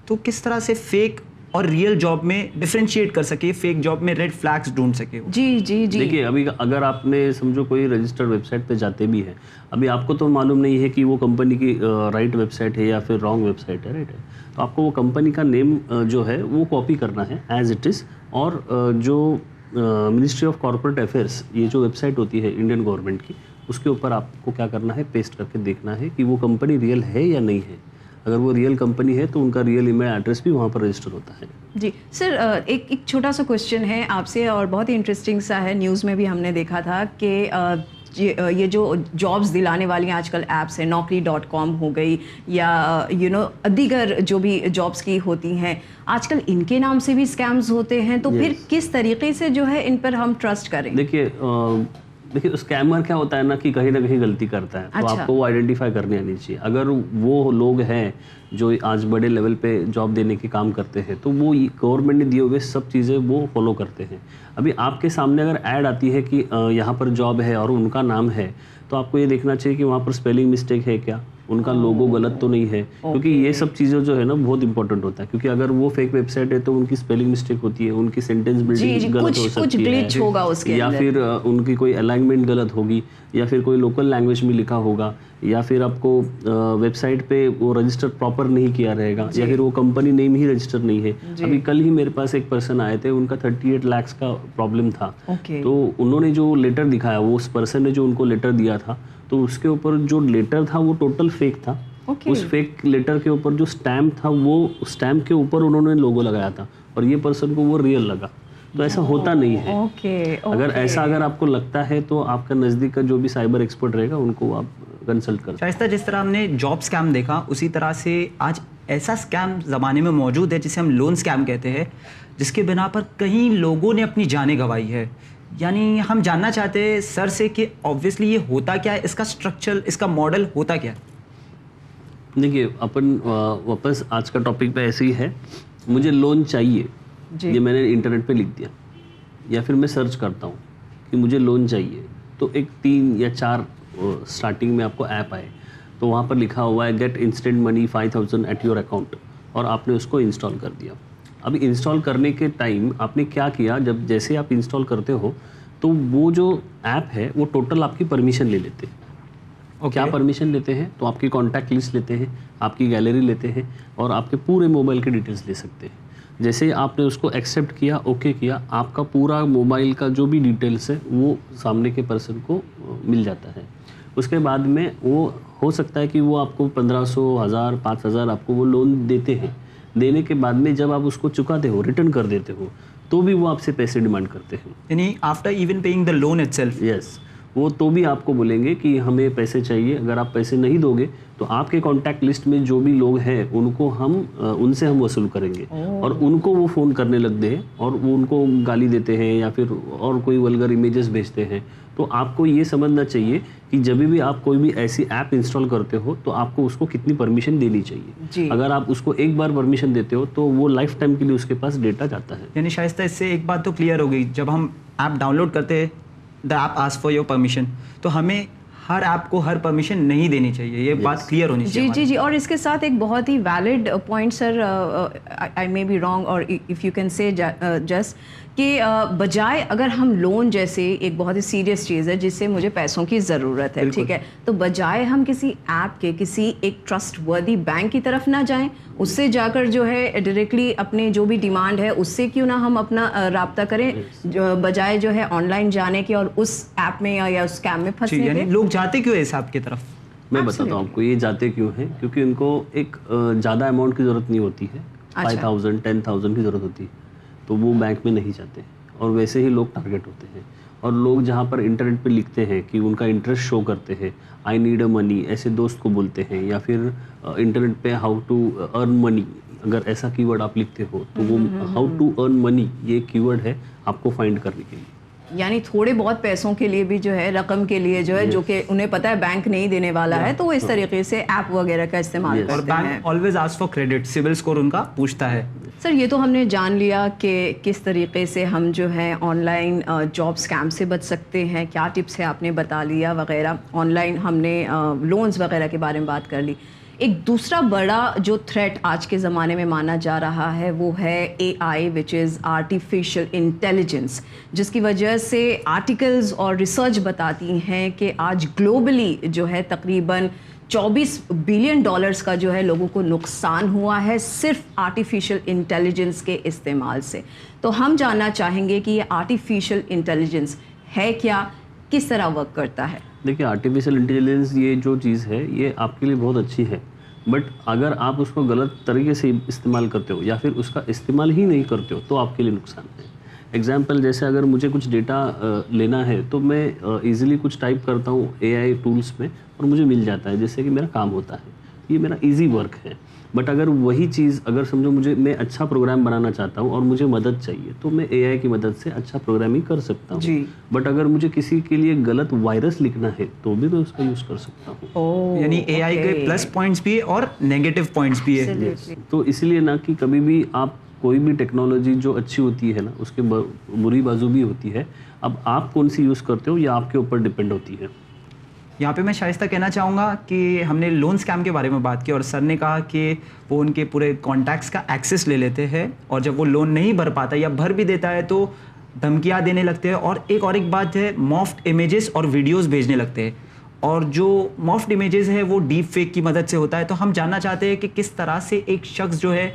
तो किस तरह से फेक और रियल जॉब में डिफरेंशिएट कर सके, फेक जॉब में रेड फ्लैग्स ढूंढ सके। जी जी जी। देखिए अभी अगर आपने समझो कोई रजिस्टर्ड वेबसाइट पे जाते भी हैं, अभी आपको तो मालूम नहीं है कि वो कंपनी की राइट वेबसाइट है या फिर रॉन्ग वेबसाइट है, राइट है, तो आपको वो कंपनी का नेम जो है वो कॉपी करना है एज इट इज़। और जो मिनिस्ट्री ऑफ कॉर्पोरेट अफेयर्स, ये जो वेबसाइट होती है इंडियन गवर्नमेंट की, उसके ऊपर आपको क्या करना है, पेस्ट करके देखना है कि वो कंपनी रियल है या नहीं है। अगर वो रियल कंपनी है तो उनका रियल ईमेल एड्रेस भी वहाँ पर रजिस्टर होता है। जी सर, एक छोटा सा क्वेश्चन है आपसे और बहुत ही इंटरेस्टिंग सा है। न्यूज़ में भी हमने देखा था कि ये जो जॉब्स दिलाने वाली आजकल ऐप्स हैं, Naukri.com हो गई या दीगर जो भी जॉब्स की होती हैं, आजकल इनके नाम से भी स्कैम्स होते हैं। तो फिर किस तरीके से जो है इन पर हम ट्रस्ट करें? देखिए स्कैमर क्या होता है ना कि कहीं ना कहीं गलती करता है, तो आपको वो आइडेंटिफाई करनी आनी चाहिए। अगर वो लोग हैं जो आज बड़े लेवल पे जॉब देने के काम करते हैं तो वो गवर्नमेंट ने दिए हुए सब चीज़ें वो फॉलो करते हैं। अभी आपके सामने अगर ऐड आती है कि यहाँ पर जॉब है और उनका नाम है, तो आपको ये देखना चाहिए कि वहाँ पर स्पेलिंग मिस्टेक है क्या, उनका लोगो गलत तो नहीं है, क्योंकि ये सब चीज़ें जो है ना बहुत इंपॉर्टेंट होता है। क्योंकि अगर वो फेक वेबसाइट है तो उनकी स्पेलिंग मिस्टेक होती है, उनकी सेंटेंस बिल्डिंग गलत हो सकती है, होगा उसके या फिर उनकी कोई अलाइनमेंट गलत होगी, या फिर कोई लोकल लैंग्वेज में लिखा होगा, या फिर आपको वेबसाइट पे वो रजिस्टर प्रॉपर नहीं किया रहेगा, या फिर वो कंपनी नेम ही रजिस्टर नहीं है। अभी कल ही मेरे पास एक पर्सन आए थे, उनका 38 लाख का प्रॉब्लम था। तो उन्होंने जो लेटर दिखाया, वो उस पर्सन ने जो उनको लेटर दिया था, तो उसके ऊपर जो लेटर था वो टोटल फेक था। उस फेक लेटर के ऊपर जो स्टैम्प था, वो स्टैम्प के ऊपर उन्होंने लोगो लगाया था और ये पर्सन को वो रियल लगा। तो ऐसा होता नहीं है। अगर आपको लगता है तो आपका नज़दीक का जो भी साइबर एक्सपर्ट रहेगा उनको आप कंसल्ट कर। शाइस्ता, जिस तरह हमने जॉब स्कैम देखा उसी तरह से आज ऐसा स्कैम ज़माने में मौजूद है जिसे हम लोन स्कैम कहते हैं, जिसके बिना पर कई लोगों ने अपनी जानें गंवाई है। यानी हम जानना चाहते हैं सर से कि ऑब्वियसली ये होता क्या है, इसका स्ट्रक्चर, इसका मॉडल होता क्या है? देखिए अपन वापस आज का टॉपिक पे ऐसे ही है, मुझे लोन चाहिए, ये मैंने इंटरनेट पे लिख दिया या फिर मैं सर्च करता हूँ कि मुझे लोन चाहिए, तो एक 3 या 4 स्टार्टिंग में आपको ऐप आए, तो वहाँ पर लिखा हुआ है get instant money 5000 at your account, और आपने उसको इंस्टॉल कर दिया। अभी इंस्टॉल करने के टाइम आपने क्या किया, जब जैसे आप इंस्टॉल करते हो तो वो जो ऐप है वो टोटल आपकी परमिशन ले लेते हैं। क्या परमिशन लेते हैं, तो आपकी कॉन्टैक्ट लिस्ट लेते हैं, आपकी गैलरी लेते हैं और आपके पूरे मोबाइल के डिटेल्स ले सकते हैं. जैसे ही आपने उसको एक्सेप्ट किया, ओके किया, आपका पूरा मोबाइल का जो भी डिटेल्स है वो सामने के पर्सन को मिल जाता है. उसके बाद में वो हो सकता है कि वो आपको 1500, 1000, 5000 आपको वो लोन देते हैं. देने के बाद में जब आप उसको चुकाते हो, रिटर्न कर देते हो, तो भी वो आपसे पैसे डिमांड करते हैं. यानी after even paying the loan itself. Yes, वो तो भी आपको बोलेंगे कि हमें पैसे चाहिए. अगर आप पैसे नहीं दोगे तो आपके कॉन्टैक्ट लिस्ट में जो भी लोग हैं उनको उनसे हम वसूल करेंगे और उनको वो फ़ोन करने लगते हैं और वो उनको गाली देते हैं या फिर और कोई वल्गर इमेजेस भेजते हैं. तो आपको ये समझना चाहिए कि जब भी आप कोई भी ऐसी ऐप इंस्टॉल करते हो तो आपको उसको कितनी परमिशन देनी चाहिए. अगर आप उसको एक बार परमिशन देते हो तो वो लाइफ टाइम के लिए उसके पास डेटा जाता है. यानी शायद इससे एक बात तो क्लियर हो गई, जब हम ऐप डाउनलोड करते हैं the app ask for your permission, तो हमें हर ऐप को हर परमिशन नहीं देनी चाहिए. ये बात क्लियर होनी चाहिए. जी. और इसके साथ एक बहुत ही valid point sir, I may be wrong और if you can say just कि बजाय अगर हम लोन जैसे एक बहुत ही सीरियस चीज़ है जिससे मुझे पैसों की ज़रूरत है, ठीक है, तो बजाय हम किसी ऐप के किसी एक ट्रस्ट वर्दी बैंक की तरफ ना जाएं, उससे जाकर जो है डायरेक्टली अपने जो भी डिमांड है उससे क्यों ना हम अपना राब्ता करें, बजाय जो है ऑनलाइन जाने के और उस ऐप में या उस स्कैम में फंसने के. यानी लोग जाते क्यों है इस ऐप की तरफ? मैं बताता हूँ आपको ये जाते क्यों हैं. क्योंकि उनको एक ज़्यादा अमाउंट की ज़रूरत नहीं होती है. 5000, 10,000 की ज़रूरत होती है, तो वो बैंक में नहीं जाते और वैसे ही लोग टारगेट होते हैं. और लोग जहाँ पर इंटरनेट पे लिखते हैं कि उनका इंटरेस्ट शो करते हैं, आई नीड अ मनी, ऐसे दोस्त को बोलते हैं, या फिर इंटरनेट पे हाउ टू अर्न मनी, अगर ऐसा कीवर्ड आप लिखते हो तो वो हाउ टू अर्न मनी ये कीवर्ड है आपको फाइंड करने के लिए. यानी थोड़े बहुत पैसों के लिए भी जो है, रकम के लिए जो है, जो कि उन्हें पता है बैंक नहीं देने वाला है, तो वो इस तरीके से ऐप वगैरह का इस्तेमाल और करते हैं. Bank always ask for credit, CIBIL score उनका पूछता है. सर ये तो हमने जान लिया कि किस तरीके से हम जो है ऑनलाइन जॉब स्कैम से बच सकते हैं, क्या टिप्स है आपने बता लिया वगैरह. ऑनलाइन हमने लोन्स वगैरह के बारे में बात कर ली. एक दूसरा बड़ा जो थ्रेट आज के ज़माने में माना जा रहा है वो है AI, which is artificial intelligence, जिसकी वजह से आर्टिकल्स और रिसर्च बताती हैं कि आज ग्लोबली जो है तकरीबन $24 बिलियन का जो है लोगों को नुकसान हुआ है सिर्फ आर्टिफिशियल इंटेलिजेंस के इस्तेमाल से. तो हम जानना चाहेंगे कि ये आर्टिफिशियल इंटेलिजेंस है क्या, किस तरह वर्क करता है. देखिए, आर्टिफिशियल इंटेलिजेंस ये जो चीज़ है ये आपके लिए बहुत अच्छी है, बट अगर आप उसको गलत तरीके से इस्तेमाल करते हो या फिर उसका इस्तेमाल ही नहीं करते हो तो आपके लिए नुकसान है. एग्जाम्पल, जैसे अगर मुझे कुछ डेटा लेना है तो मैं इजीली कुछ टाइप करता हूँ AI टूल्स में और मुझे मिल जाता है, जिससे कि मेरा काम होता है. ये मेरा इजी वर्क है. बट अगर वही चीज़, अगर समझो मैं अच्छा प्रोग्राम बनाना चाहता हूँ और मुझे मदद चाहिए तो मैं AI की मदद से अच्छा प्रोग्रामिंग कर सकता हूँ. बट अगर मुझे किसी के लिए गलत वायरस लिखना है तो भी मैं उसका यूज़ कर सकता हूँ. यानी AI के प्लस पॉइंट्स भी है और नेगेटिव पॉइंट्स भी है. तो इसलिए ना कि कभी भी आप कोई भी टेक्नोलॉजी जो अच्छी होती है ना उसके बुरी बाजू भी होती है. अब आप कौन सी यूज़ करते हो ये आपके ऊपर डिपेंड होती है. यहाँ पे मैं शाइस्ता कहना चाहूँगा कि हमने लोन स्कैम के बारे में बात की और सर ने कहा कि वो उनके पूरे कॉन्टैक्ट्स का एक्सेस ले लेते हैं और जब वो लोन नहीं भर पाता या भर भी देता है तो धमकियाँ देने लगते हैं. और एक बात है, मॉफ्ड इमेजेस और वीडियोस भेजने लगते हैं. और जो मॉफ्ड इमेजेस है वो डीप फेक की मदद से होता है. तो हम जानना चाहते हैं कि किस तरह से एक शख्स जो है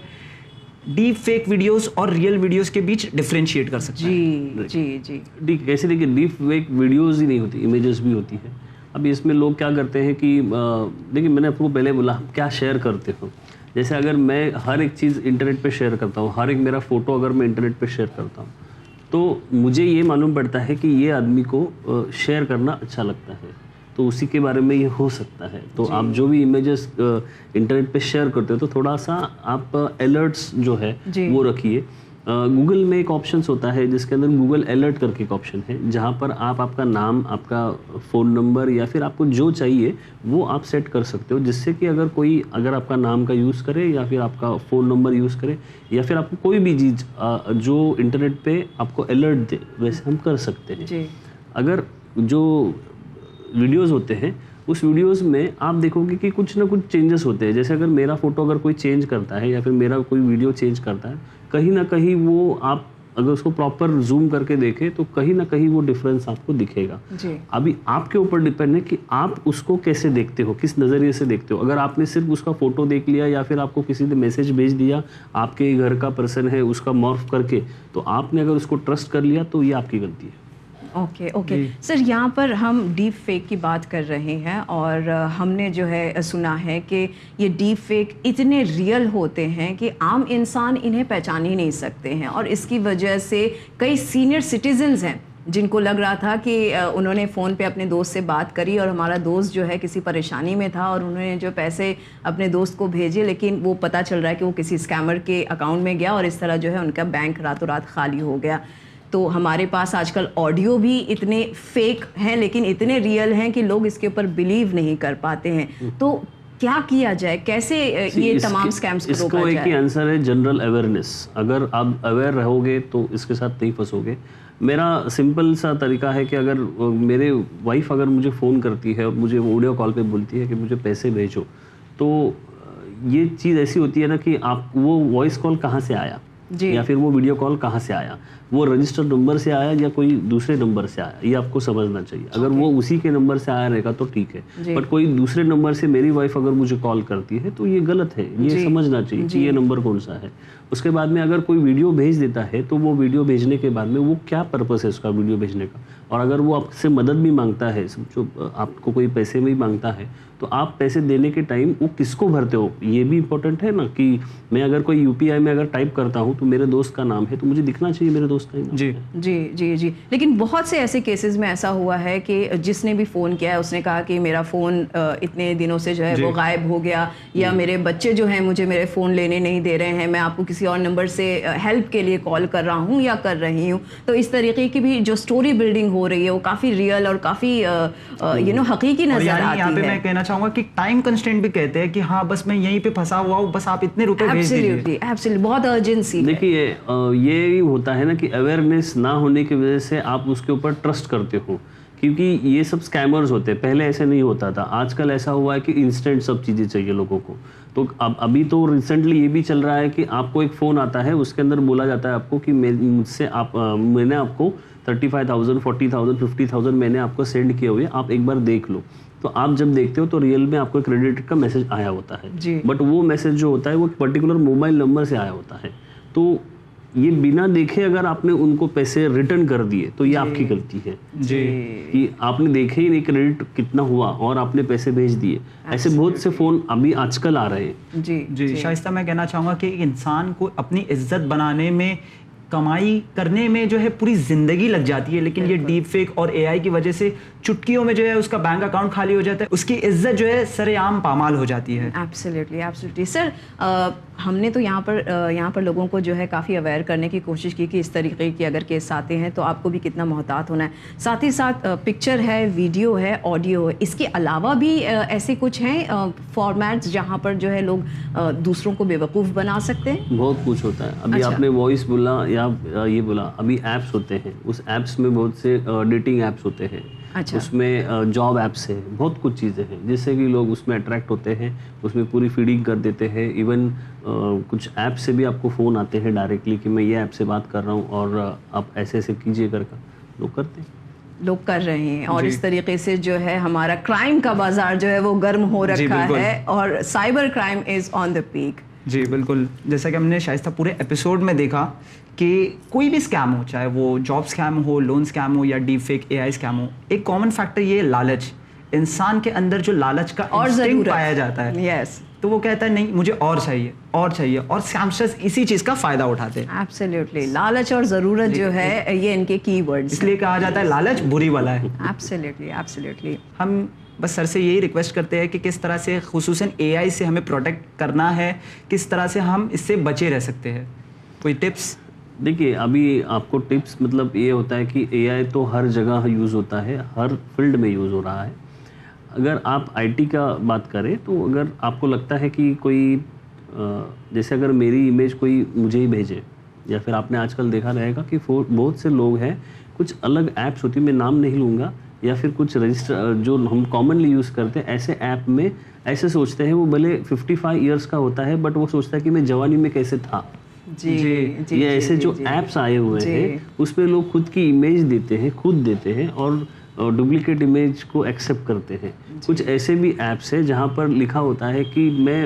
डीप फेक वीडियोस और रियल वीडियोस के बीच डिफरेंशिएट कर सकता है. जी. कैसे देखिए, डीप फेक वीडियोस ही नहीं होती, इमेजेस भी होती है. अब इसमें लोग क्या करते हैं कि देखिए, मैंने आपको पहले बोला क्या शेयर करते हो. जैसे अगर मैं हर एक चीज़ इंटरनेट पे शेयर करता हूँ, हर एक मेरा फ़ोटो अगर मैं इंटरनेट पे शेयर करता हूँ तो मुझे ये मालूम पड़ता है कि ये आदमी को शेयर करना अच्छा लगता है, तो उसी के बारे में ये हो सकता है. तो आप जो भी इमेजेस इंटरनेट पे शेयर करते हो तो थोड़ा सा आप अलर्ट्स जो है वो रखिए. गूगल में एक ऑप्शंस होता है जिसके अंदर गूगल अलर्ट करके एक ऑप्शन है, जहाँ पर आप आपका नाम, आपका फ़ोन नंबर या फिर आपको जो चाहिए वो आप सेट कर सकते हो, जिससे कि अगर आपका नाम का यूज़ करे या फिर आपका फ़ोन नंबर यूज़ करे या फिर आपको कोई भी चीज़ जो इंटरनेट पे आपको अलर्ट दे, वैसे हम कर सकते हैं. अगर जो वीडियोस होते हैं उस वीडियोस में आप देखोगे कि कुछ ना कुछ चेंजेस होते हैं. जैसे अगर मेरा फ़ोटो अगर कोई चेंज करता है या फिर मेरा कोई वीडियो चेंज करता है, कहीं ना कहीं वो आप اگر اس کو پراپر زوم کر کے دیکھیں تو کہیں نہ کہیں وہ ڈفرینس آپ کو دکھے گا. جی ابھی آپ کے اوپر ڈپینڈ ہے کہ آپ اس کو کیسے دیکھتے ہو, کس نظریے سے دیکھتے ہو. اگر آپ نے صرف اس کا فوٹو دیکھ لیا یا پھر آپ کو کسی نے میسج بھیج دیا, آپ کے گھر کا پرسن ہے, اس کا مورف کر کے, تو آپ نے اگر اس کو ٹرسٹ کر لیا تو یہ آپ کی غلطی ہے. اوکے سر, یہاں پر ہم ڈیپ فیک کی بات کر رہے ہیں اور ہم نے جو ہے سنا ہے کہ یہ ڈیپ فیک اتنے ریئل ہوتے ہیں کہ عام انسان انہیں پہچان ہی نہیں سکتے ہیں, اور اس کی وجہ سے کئی سینئر سٹیزنز ہیں جن کو لگ رہا تھا کہ انہوں نے فون پہ اپنے دوست سے بات کری اور ہمارا دوست جو ہے کسی پریشانی میں تھا اور انہوں نے جو پیسے اپنے دوست کو بھیجے, لیکن وہ پتہ چل رہا ہے کہ وہ کسی اسکیمر کے اکاؤنٹ میں گیا اور اس طرح جو ہے ان کا بینک راتوں رات خالی ہو گیا. تو ہمارے پاس آج کل آڈیو بھی اتنے فیک ہیں لیکن اتنے ریئل ہیں کہ لوگ اس کے اوپر بلیو نہیں کر پاتے ہیں. تو کیا کیا جائے, کیسے یہ تمام اسکیمز کو روکا جائے؟ اس کو ایک ہی آنسر ہے, جنرل اویئرنیس. اگر آپ اویئر رہو گے تو اس کے ساتھ نہیں پھنسو گے. میرا سمپل سا طریقہ ہے کہ اگر میرے وائف اگر مجھے فون کرتی ہے اور مجھے ویڈیو کال پہ بولتی ہے کہ مجھے پیسے بھیجو, تو یہ چیز ایسی ہوتی ہے نا کہ آپ وہ وائس کال کہاں سے آیا یا پھر وہ ویڈیو کال کہاں سے آیا, وہ رجسٹرڈ نمبر سے آیا یا کوئی دوسرے نمبر سے آیا, یہ آپ کو سمجھنا چاہیے. اگر وہ اسی کے نمبر سے آیا رہے گا تو ٹھیک ہے, بٹ کوئی دوسرے نمبر سے میری وائف اگر مجھے کال کرتی ہے تو یہ غلط ہے. یہ سمجھنا چاہیے کہ یہ نمبر کون سا ہے. اس کے بعد میں اگر کوئی ویڈیو بھیج دیتا ہے تو وہ ویڈیو بھیجنے کے بعد میں وہ کیا پرپس ہے اس کا ویڈیو بھیجنے کا, اور اگر وہ آپ سے مدد بھی مانگتا ہے, جو آپ کو کوئی پیسے بھی مانگتا ہے, تو آپ پیسے دینے کے ٹائم وہ کس کو بھرتے ہو یہ بھی امپورٹنٹ ہے نا. کہ میں اگر کوئی یو پی آئی میں اگر ٹائپ کرتا ہوں تو میرے دوست کا نام ہے تو مجھے دکھنا چاہیے میرے دوست کا ہی نام. جی. لیکن بہت سے ایسے کیسز میں ایسا ہوا ہے کہ جس نے بھی فون کیا ہے اس نے کہا کہ میرا فون اتنے دنوں سے جو ہے وہ غائب ہو گیا, یا میرے بچے جو ہیں مجھے میرے فون لینے نہیں دے رہے ہیں, میں آپ کو کسی اور نمبر سے ہیلپ کے لیے کال کر رہا ہوں یا کر رہی ہوں. تو اس طریقے کی بھی جو اسٹوری بلڈنگ ہو رہی ہے وہ کافی ریئل اور کافی حقیقی نظر آتی ہے. یہاں پہ میں کہنا چاہوں گا کہ ٹائم کنسٹرینٹ بھی کہتے ہیں کہ ہاں بس میں یہیں پہ پھنسا ہوا ہوں, بس آپ اتنے روپے بھیج دیجیے. ایبسلیٹلی بہت ارجنسی. دیکھیے یہ ہوتا ہے نا کہ اویئرنیس نہ ہونے کی وجہ سے آپ اس کے اوپر ٹرسٹ کرتے ہو, کیونکہ یہ سب اسکیمرز ہوتے ہیں. پہلے ایسے نہیں ہوتا تھا, آج کل ایسا ہوا ہے کہ انسٹنٹ سب چیزیں چاہیے لوگوں کو. تو ابھی تو ریسنٹلی یہ بھی چل رہا ہے کہ آپ کو ایک فون آتا ہے, اس کے اندر بولا جاتا ہے آپ کو کہ مجھ سے میں نے آپ کو 35,000 40,000 50,000 میں نے آپ کو سینڈ کیے ہوئے, آپ ایک بار دیکھ لو. تو آپ جب دیکھتے ہو تو ریئل میں آپ کو کریڈٹ کا میسج آیا ہوتا ہے, بٹ وہ میسج جو ہوتا ہے وہ پرٹیکولر موبائل نمبر سے آیا ہوتا ہے. تو یہ بنا دیکھے اگر آپ نے ان کو پیسے ریٹرن کر دیے تو یہ آپ کی غلطی ہے. کہ آپ نے دیکھے ہی نہیں کریڈٹ کتنا ہوا اور آپ نے پیسے بھیج دیے. ایسے بہت سے فون ابھی آج کل آ رہے ہیں. جی شائستہ, میں کہنا چاہوں گا کہ ایک انسان کو اپنی عزت بنانے میں, کمائی کرنے میں جو ہے پوری زندگی لگ جاتی ہے, لیکن یہ ڈیپ فیک اور اے آئی کی وجہ سے چٹکیوں میں جو ہے اس کا بینک اکاؤنٹ خالی ہو جاتا ہے, اس کی عزت جو ہے سر عام پامال ہو جاتی ہے. ایبسلیٹلی. سر ہم نے تو یہاں پر لوگوں کو جو ہے کافی اویئر کرنے کی کوشش کی کہ اس طریقے کے اگر کیس آتے ہیں تو آپ کو بھی کتنا محتاط ہونا ہے. ساتھ ہی ساتھ پکچر ہے, ویڈیو ہے, آڈیو ہے, اس کے علاوہ بھی ایسے کچھ ہیں فارمیٹس جہاں پر جو ہے لوگ دوسروں کو بیوقوف بنا سکتے ہیں؟ بہت کچھ ہوتا ہے. ابھی آپ نے وائس بولا یا یہ بولا, ابھی ایپس ہوتے ہیں, اس ایپس میں بہت سے ڈیٹنگ ایپس ہوتے ہیں, اس میں جاب ایپس ہیں, بہت کچھ چیزیں ہیں جس سے کہ لوگ اس میں اٹریکٹ ہوتے ہیں, اس میں پوری فیڈنگ کر دیتے ہیں. ایون کچھ ایپ سے بھی آپ کو فون آتے ہیں ڈائریکٹلی کہ میں یہ ایپ سے بات کر رہا ہوں اور آپ ایسے ایسے کیجیے کر لوگ کرتے ہیں, لوگ کر رہے ہیں. اور اس طریقے سے جو ہے ہمارا کرائم کا بازار جو ہے وہ گرم ہو رکھا ہے اور cyber crime is on the peak. جی بالکل, جیسا کہ ہم نے شائستہ پورے ایپیسوڈ میں دیکھا کہ کوئی بھی اسکیم ہو, چاہے وہ جاب اسکیم ہو, لون اسکیم ہو یا ڈیپ فیک اے آئی اسکیم ہو, ایک کامن فیکٹر یہ ہے لالچ. انسان کے اندر جو لالچ کا انسٹنکٹ پایا جاتا ہے, تو وہ کہتا ہے نہیں مجھے اور چاہیے اور چاہیے, اور اسکیمسٹرز اسی چیز کا فائدہ اٹھاتے ہیں. ایبسلیٹلی. لالچ اور ضرورت جو ہے یہ ان کے کی ورڈز, اس لیے کہا جاتا ہے لالچ بری والا ہے. ایبسلیٹلی. ہم بس سر سے یہی ریکویسٹ کرتے ہیں کہ کس طرح سے خصوصاً اے آئی سے ہمیں پروٹیکٹ کرنا ہے, کس طرح سے ہم اس سے بچے رہ سکتے ہیں, کوئی ٹپس؟ دیکھیے ابھی آپ کو ٹپس مطلب یہ ہوتا ہے کہ اے آئی تو ہر جگہ یوز ہوتا ہے, ہر فیلڈ میں یوز ہو رہا ہے. اگر آپ آئی ٹی کا بات کریں تو اگر آپ کو لگتا ہے کہ کوئی جیسے اگر میری امیج کوئی مجھے ہی بھیجے, یا پھر آپ نے آج کل دیکھا رہے گا کہ بہت سے لوگ ہیں, کچھ الگ ایپس ہوتی ہیں, میں نام نہیں لوں گا, یا پھر کچھ رجسٹر جو ہم کامنلی یوز کرتے ہیں, ایسے ایپ میں ایسے سوچتے ہیں, وہ بھلے 55 ایئرس کا ہوتا ہے بٹ وہ سوچتا ہے کہ میں جوانی میں کیسے تھا, جی جی یہ ایسے جو ایپس آئے ہوئے ہیں اس پہ لوگ خود کی امیج دیتے ہیں، خود دیتے ہیں اور ڈپلیکیٹ امیج کو ایکسیپٹ کرتے ہیں. کچھ ایسے بھی ایپس ہیں جہاں پر لکھا ہوتا ہے کہ میں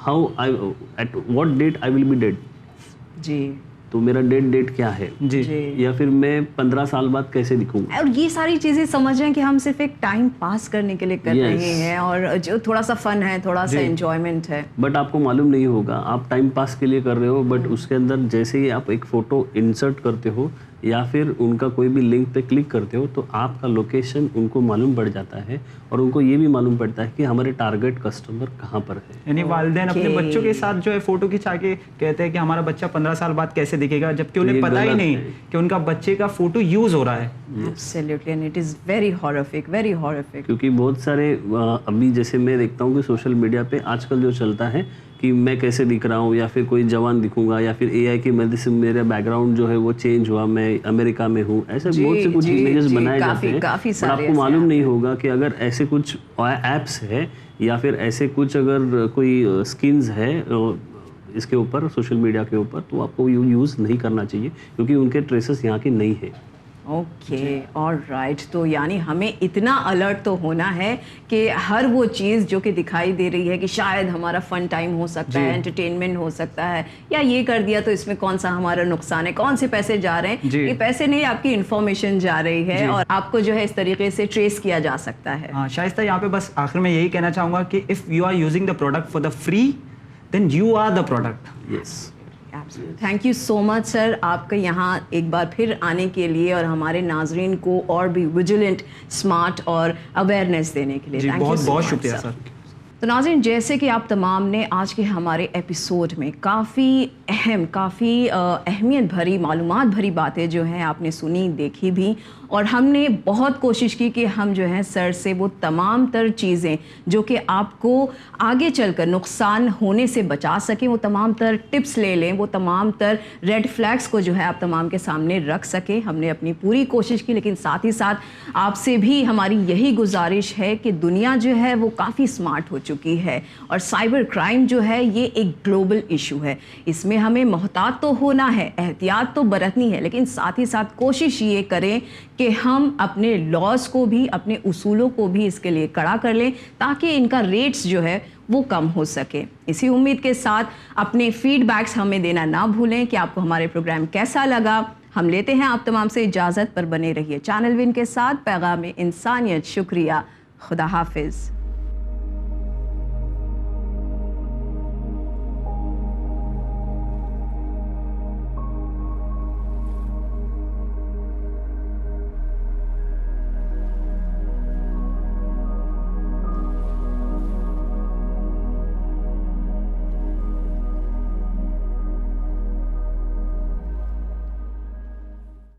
how at what date I will be dead. جی تو میرا ڈیٹ کیا ہے جی یا پھر میں 15 سال بعد کیسے دکھوں گا. اور یہ ساری چیزیں سمجھ رہے ہیں کہ ہم صرف ایک ٹائم پاس کرنے کے لیے کر رہے ہیں اور جو تھوڑا سا فن ہے، تھوڑا سا انجوائمنٹ ہے. بٹ آپ کو معلوم نہیں ہوگا آپ ٹائم پاس کے لیے کر رہے ہو، بٹ اس کے اندر جیسے ہی آپ ایک فوٹو انسرٹ کرتے ہو یا پھر ان کا کوئی بھی لنک پہ کلک کرتے ہو تو آپ کا لوکیشن ان کو معلوم پڑ جاتا ہے اور ان کو یہ بھی معلوم پڑتا ہے کہ ہمارے ٹارگیٹ کسٹمر کہاں پر ہے. یعنی والدین اپنے بچوں کے ساتھ جو ہے فوٹو کھنچا کے کہتے ہیں کہ ہمارا بچہ 15 سال بعد کیسے دکھے گا، جبکہ انہیں پتہ ہی نہیں کہ ان کا بچے کا فوٹو یوز ہو رہا ہے. Absolutely, and it is very horrific, very horrific. کیونکہ بہت سارے ابھی جیسے میں دیکھتا ہوں کہ سوشل میڈیا پہ آج کل جو چلتا ہے کہ میں کیسے دکھ رہا ہوں یا پھر کوئی جوان دکھوں گا یا پھر اے آئی کی مدد سے میرا بیک گراؤنڈ جو ہے وہ چینج ہوا، میں امریکہ میں ہوں، ایسے بہت سے کچھ امیجز بنائے جاتے ہیں. اور آپ کو معلوم نہیں ہوگا کہ اگر ایسے کچھ ایپس ہے یا پھر ایسے کچھ اگر کوئی اسکینز ہے اس کے اوپر سوشل میڈیا کے اوپر تو آپ کو یوز نہیں کرنا چاہیے کیونکہ ان کے ٹریسز یہاں کی نہیں ہے. Okay all right. تو یعنی ہمیں اتنا الرٹ تو ہونا ہے کہ ہر وہ چیز جو کہ دکھائی دے رہی ہے کہ شاید ہمارا فن ٹائم ہو سکتا ہے، انٹرٹینمنٹ ہو سکتا ہے، یا یہ کر دیا تو اس میں کون سا ہمارا نقصان ہے، کون سے پیسے جا رہے ہیں. یہ پیسے نہیں، آپ کی انفارمیشن جا رہی ہے اور آپ کو جو ہے اس طریقے سے ٹریس کیا جا سکتا ہے. ہاں شائستہ، یہاں پہ بس آخر میں یہی کہنا چاہوں گا کہ if you are using the product for the free then you are the product. Yes thank you so much sir, آپ کا یہاں ایک بار پھر آنے کے لیے اور ہمارے ناظرین کو اور بھی ویجیلنٹ، اسمارٹ اور اویئرنیس دینے کے لیے بہت بہت شکریہ سر. تو ناظرین، جیسے کہ آپ تمام نے آج کے ہمارے ایپیسوڈ میں کافی اہمیت بھری، معلومات بھری باتیں جو ہیں آپ نے سنی، دیکھی بھی، اور ہم نے بہت کوشش کی کہ ہم جو ہیں سر سے وہ تمام تر چیزیں جو کہ آپ کو آگے چل کر نقصان ہونے سے بچا سکیں، وہ تمام تر ٹپس لے لیں، وہ تمام تر ریڈ فلیگس کو جو ہے آپ تمام کے سامنے رکھ سکیں. ہم نے اپنی پوری کوشش کی، لیکن ساتھ ہی ساتھ آپ سے بھی ہماری یہی گزارش ہے کہ دنیا جو ہے وہ کافی اسمارٹ ہو چکی ہے اور سائبر کرائم جو ہے یہ ایک گلوبل ایشو ہے. اس میں ہمیں محتاط تو ہونا ہے، احتیاط تو برتنی ہے، لیکن ساتھ ہی ساتھ کوشش یہ کریں کہ ہم اپنے لاز کو بھی، اپنے اصولوں کو بھی اس کے لیے کڑا کر لیں تاکہ ان کا ریٹس جو ہے وہ کم ہو سکے. اسی امید کے ساتھ اپنے فیڈ بیکس ہمیں دینا نہ بھولیں کہ آپ کو ہمارے پروگرام کیسا لگا. ہم لیتے ہیں آپ تمام سے اجازت، پر بنے رہیے چینل ون کے ساتھ. پیغام انسانیت. شکریہ. خدا حافظ.